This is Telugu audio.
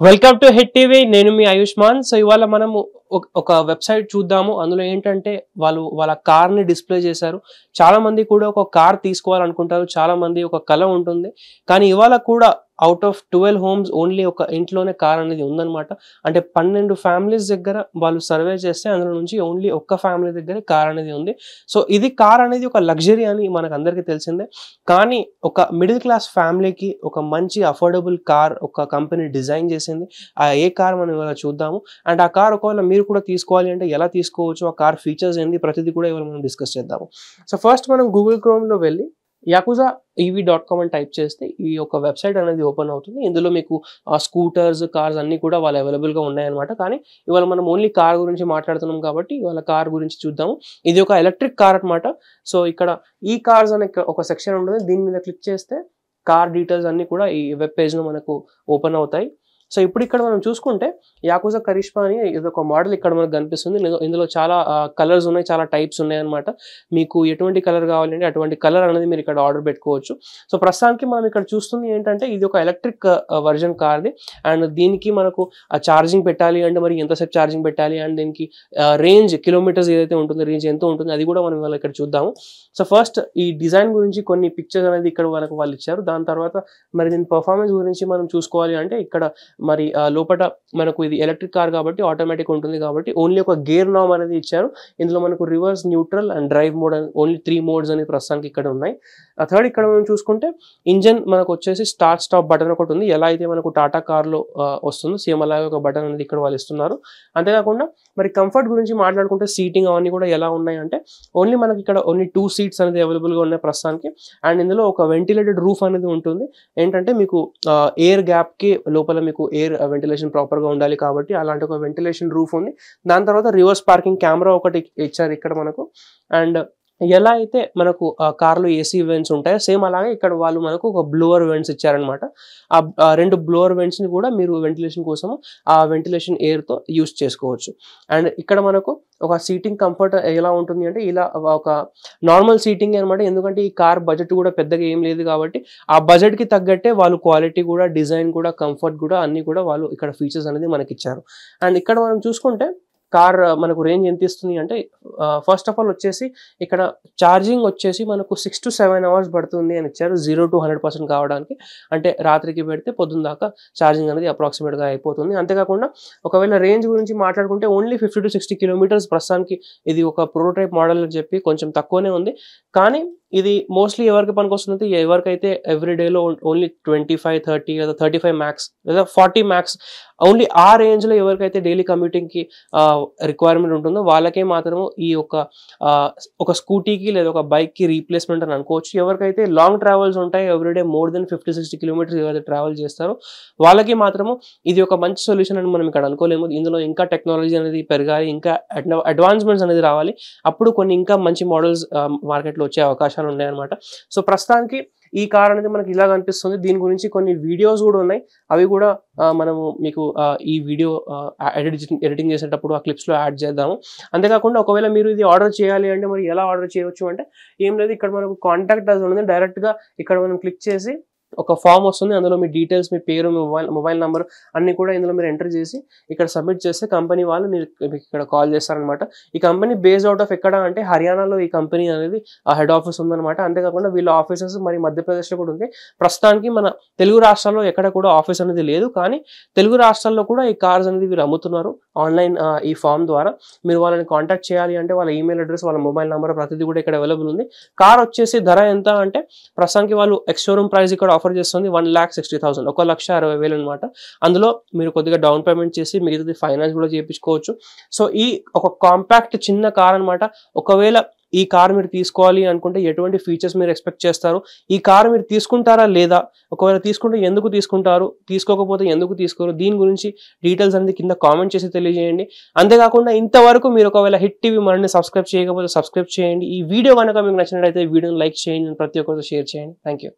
Welcome to hit TV. నేను మీ ఆయుష్మాన్. సో ఇవాళ మనము ఒక వెబ్సైట్ చూద్దాము. అందులో ఏంటంటే వాళ్ళ కార్ ని డిస్ప్లే చేశారు. చాలా మంది కూడా ఒక కార్ తీసుకోవాలనుకుంటారు, చాలా మంది ఒక కల ఉంటుంది. కానీ ఇవాళ కూడా అవుట్ ఆఫ్ 12 homes ఓన్లీ ఒక ఇంట్లోనే కార్ అనేది ఉందన్నమాట. అంటే 12 ఫ్యామిలీస్ దగ్గర వాళ్ళు సర్వే చేస్తే అందులో నుంచి ఓన్లీ ఒక్క ఫ్యామిలీ దగ్గర కార్ అనేది ఉంది. సో ఇది కార్ అనేది ఒక లగ్జరీ అని మనకు అందరికీ తెలిసిందే. కానీ ఒక మిడిల్ క్లాస్ ఫ్యామిలీకి ఒక మంచి అఫోర్డబుల్ కార్ ఒక కంపెనీ డిజైన్ చేసింది. ఆ ఏ కార్ మనం ఇవాళ చూద్దాము. అండ్ ఆ కార్ ఒకవేళ మీరు కూడా తీసుకోవాలి అంటే ఎలా తీసుకోవచ్చు, ఆ కార్ ఫీచర్స్ ఏంటి, ప్రతిదీ కూడా ఇవాళ మనం డిస్కస్ చేద్దాము. సో ఫస్ట్ మనం గూగుల్ క్రోమ్లో వెళ్ళి యాకుజా EV.com అని టైప్ చేస్తే ఈ యొక్క వెబ్సైట్ అనేది ఓపెన్ అవుతుంది. ఇందులో మీకు స్కూటర్స్, కార్స్ అన్నీ కూడా వాళ్ళు అవైలబుల్గా ఉన్నాయన్నమాట. కానీ ఇవాళ మనం ఓన్లీ కార్ గురించి మాట్లాడుతున్నాం కాబట్టి ఇవాళ కార్ గురించి చూద్దాము. ఇది ఒక ఎలక్ట్రిక్ కార్ అనమాట. సో ఇక్కడ ఈ కార్స్ అనే ఒక సెక్షన్ ఉంటుంది. దీని మీద క్లిక్ చేస్తే కార్ డీటెయిల్స్ అన్నీ కూడా ఈ వెబ్ పేజ్లో మనకు ఓపెన్ అవుతాయి. సో ఇప్పుడు ఇక్కడ మనం చూసుకుంటే యాకుజా కరిష్మా అని ఇది ఒక మోడల్ ఇక్కడ మనకు కనిపిస్తుంది. ఇందులో చాలా కలర్స్ ఉన్నాయి, చాలా టైప్స్ ఉన్నాయన్నమాట. మీకు ఎటువంటి కలర్ కావాలంటే అటువంటి కలర్ అనేది మీరు ఇక్కడ ఆర్డర్ పెట్టుకోవచ్చు. సో ప్రస్తుతానికి మనం ఇక్కడ చూస్తుంది ఏంటంటే ఇది ఒక ఎలక్ట్రిక్ వర్జన్ కార్ది. అండ్ దీనికి మనకు ఛార్జింగ్ పెట్టాలి అంటే మరి ఎంతసేపు ఛార్జింగ్ పెట్టాలి, అండ్ దీనికి రేంజ్ కిలోమీటర్స్ ఏదైతే ఉంటుందో రేంజ్ ఎంత ఉంటుంది అది కూడా మనం ఇవాళ ఇక్కడ చూద్దాము. సో ఫస్ట్ ఈ డిజైన్ గురించి కొన్ని పిక్చర్స్ అనేది ఇక్కడ మనకు వాళ్ళు ఇచ్చారు. దాని తర్వాత మరి దీని పర్ఫార్మెన్స్ గురించి మనం చూసుకోవాలి అంటే ఇక్కడ మరి లోపల మనకు ఇది ఎలక్ట్రిక్ కార్ కాబట్టి ఆటోమేటిక్ ఉంటుంది కాబట్టి ఓన్లీ ఒక గేర్ నామ్ అనేది ఇచ్చారు. ఇందులో మనకు reverse, neutral and drive mode only 3 modes అనేది ప్రస్తుతానికి ఇక్కడ ఉన్నాయి. థర్డ్ ఇక్కడ మనం చూసుకుంటే ఇంజన్ మనకు వచ్చేసి స్టార్ట్ స్టాప్ బటన్ ఒకటి ఉంది. ఎలా అయితే మనకు టాటా కార్లో వస్తుందో సేమ్ అలాగే ఒక బటన్ అనేది ఇక్కడ వాళ్ళు ఇస్తున్నారు. అంతేకాకుండా మరి కంఫర్ట్ గురించి మాట్లాడుకుంటే సీటింగ్ అవన్నీ కూడా ఎలా ఉన్నాయంటే ఓన్లీ మనకి ఇక్కడ ఓన్లీ 2 seats అనేది అవైలబుల్గా ఉన్నాయి ప్రస్తుతానికి. అండ్ ఇందులో ఒక వెంటిలేటెడ్ రూఫ్ అనేది ఉంటుంది. ఏంటంటే మీకు ఎయిర్ గ్యాప్కి లోపల మీకు ఎయిర్ వెంటిలేషన్ ప్రాపర్గా ఉండాలి కాబట్టి అలాంటి ఒక వెంటిలేషన్ రూఫ్ ఉంది. దాని తర్వాత రివర్స్ పార్కింగ్ కెమెరా ఒకటి ఇచ్చారు ఇక్కడ మనకు. అండ్ ఎలా అయితే మనకు కార్లో ఏసీ వెంట్స్ ఉంటాయో సేమ్ అలాగే ఇక్కడ వాళ్ళు మనకు ఒక బ్లోవర్ వెంట్స్ ఇచ్చారనమాట. ఆ 2 బ్లోవర్ వెంట్స్ని కూడా మీరు వెంటిలేషన్ కోసము ఆ వెంటిలేషన్ ఎయిర్తో యూస్ చేసుకోవచ్చు. అండ్ ఇక్కడ మనకు ఒక సీటింగ్ కంఫర్ట్ ఎలా ఉంటుంది అంటే ఇలా ఒక నార్మల్ సీటింగ్ అనమాట. ఎందుకంటే ఈ కార్ బడ్జెట్ కూడా పెద్దగా ఏం లేదు కాబట్టి ఆ బడ్జెట్కి తగ్గట్టే వాళ్ళు క్వాలిటీ కూడా, డిజైన్ కూడా, కంఫర్ట్ కూడా అన్నీ కూడా వాళ్ళు ఇక్కడ ఫీచర్స్ అనేది మనకి ఇచ్చారు. అండ్ ఇక్కడ మనం చూసుకుంటే కార్ మనకు రేంజ్ ఎంత ఇస్తుంది అంటే ఫస్ట్ ఆఫ్ ఆల్ వచ్చేసి ఇక్కడ ఛార్జింగ్ వచ్చేసి మనకు 6 to 7 hours పడుతుంది అని ఇచ్చారు 0 to 100% కావడానికి. అంటే రాత్రికి పెడితే పొద్దున్న దాకా ఛార్జింగ్ అనేది అప్రాక్సిమేట్గా అయిపోతుంది. అంతేకాకుండా ఒకవేళ రేంజ్ గురించి మాట్లాడుకుంటే ఓన్లీ 50 to 60 kilometers ప్రస్తుతానికి ఇది ఒక ప్రోటోటైప్ మోడల్ అని చెప్పి కొంచెం తక్కువనే ఉంది. కానీ ఇది మోస్ట్లీ ఎవరికి పనికొస్తుంది, ఎవరికైతే ఎవ్రీడేలో ఓన్లీ 25, 30 లేదా 35 మ్యాక్స్ లేదా 40 మ్యాక్స్ ఓన్లీ ఆ రేంజ్లో ఎవరికైతే డైలీ కమ్యూటింగ్కి రిక్వైర్మెంట్ ఉంటుందో వాళ్ళకే మాత్రము ఈ ఒక స్కూటీకి లేదా ఒక బైక్కి రీప్లేస్మెంట్ అని అనుకోవచ్చు. ఎవరికైతే లాంగ్ ట్రావెల్స్ ఉంటాయి, ఎవ్రీడే మోర్ దెన్ 50-60 kilometers ఎవరైతే ట్రావెల్ చేస్తారో వాళ్ళకి మాత్రము ఇది ఒక మంచి సొల్యూషన్ అని మనం ఇక్కడ అనుకోలేము. ఇందులో ఇంకా టెక్నాలజీ అనేది పెరగాలి, ఇంకా అడ్వాన్స్మెంట్స్ అనేది రావాలి. అప్పుడు కొన్ని ఇంకా మంచి మోడల్స్ మార్కెట్లో వచ్చే అవకాశాలు ఉన్నాయన్నమాట. సో ప్రస్తుతానికి ఈ కార్ అనేది మనకి ఇలా కనిపిస్తుంది. దీని గురించి కొన్ని వీడియోస్ కూడా ఉన్నాయి. అవి కూడా మనము మీకు ఈ వీడియో ఎడిటింగ్ చేసేటప్పుడు ఆ క్లిప్స్లో యాడ్ చేద్దాము. అంతేకాకుండా ఒకవేళ మీరు ఇది ఆర్డర్ చేయాలి అంటే మరి ఎలా ఆర్డర్ చేయవచ్చు అంటే ఏం లేదు, ఇక్కడ మనకు కాంటాక్ట్ అస్ ఉంది. డైరెక్ట్గా ఇక్కడ మనం క్లిక్ చేసి ఒక ఫామ్ వస్తుంది. అందులో మీ డీటెయిల్స్, మీ పేరు, మీ మొబైల్ నెంబర్ అన్నీ కూడా ఇందులో మీరు ఎంటర్ చేసి ఇక్కడ సబ్మిట్ చేస్తే కంపెనీ వాళ్ళు మీకు ఇక్కడ కాల్ చేస్తారనమాట. ఈ కంపెనీ బేస్డ్ అవుట్ ఆఫ్ ఎక్కడ అంటే హర్యానాలో ఈ కంపెనీ అనేది హెడ్ ఆఫీస్ ఉందన్నమాట. అంతేకాకుండా వీళ్ళ ఆఫీసెస్ మరి మధ్యప్రదేశ్లో కూడా ఉంది. ప్రస్తుతానికి మన తెలుగు రాష్ట్రాల్లో ఎక్కడ కూడా ఆఫీస్ అనేది లేదు. కానీ తెలుగు రాష్ట్రాల్లో కూడా ఈ కార్స్ అనేది వీళ్ళు అమ్ముతున్నారు ఆన్లైన్ ఈ ఫామ్ ద్వారా. మీరు వాళ్ళని కాంటాక్ట్ చేయాలి అంటే వాళ్ళ ఈమెయిల్ అడ్రస్, వాళ్ళ మొబైల్ నెంబర్ ప్రతిదీ కూడా ఇక్కడ అవైలబుల్ ఉంది. కార్ వచ్చేసి ధర ఎంత అంటే ప్రస్తుతానికి వాళ్ళు ఎక్స్ షోరూమ్ ప్రైస్ ఇక్కడ ఆఫర్ చేస్తుంది 1,60,000, 1,60,000 అనమాట. అందులో మీరు కొద్దిగా డౌన్ పేమెంట్ చేసి మిగతాది ఫైనాన్స్ కూడా చేయించుకోవచ్చు. సో ఈ ఒక కాంపాక్ట్ చిన్న కార్ అనమాట. ఒకవేళ ఈ కార్ మీరు తీసుకోవాలి అనుకుంటే ఎటువంటి ఫీచర్స్ మీరు ఎక్స్పెక్ట్ చేస్తారు, ఈ కార్ మీరు తీసుకుంటారా లేదా, ఒకవేళ తీసుకుంటే ఎందుకు తీసుకుంటారు, తీసుకోకపోతే ఎందుకు తీసుకోరు, దీని గురించి డీటెయిల్స్ అనేది కింద కామెంట్ చేసి తెలియజేయండి. అంతేకాకుండా ఇంతవరకు మీరు ఒకవేళ హిట్ టీవీ మనల్ని సబ్స్క్రైబ్ చేయకపోతే సబ్స్క్రైబ్ చేయండి. ఈ వీడియో కనుక మీకు నచ్చినట్లయితే వీడియోని లైక్ చేయండి, ప్రతి ఒక్కరితో షేర్ చేయండి. Thank you.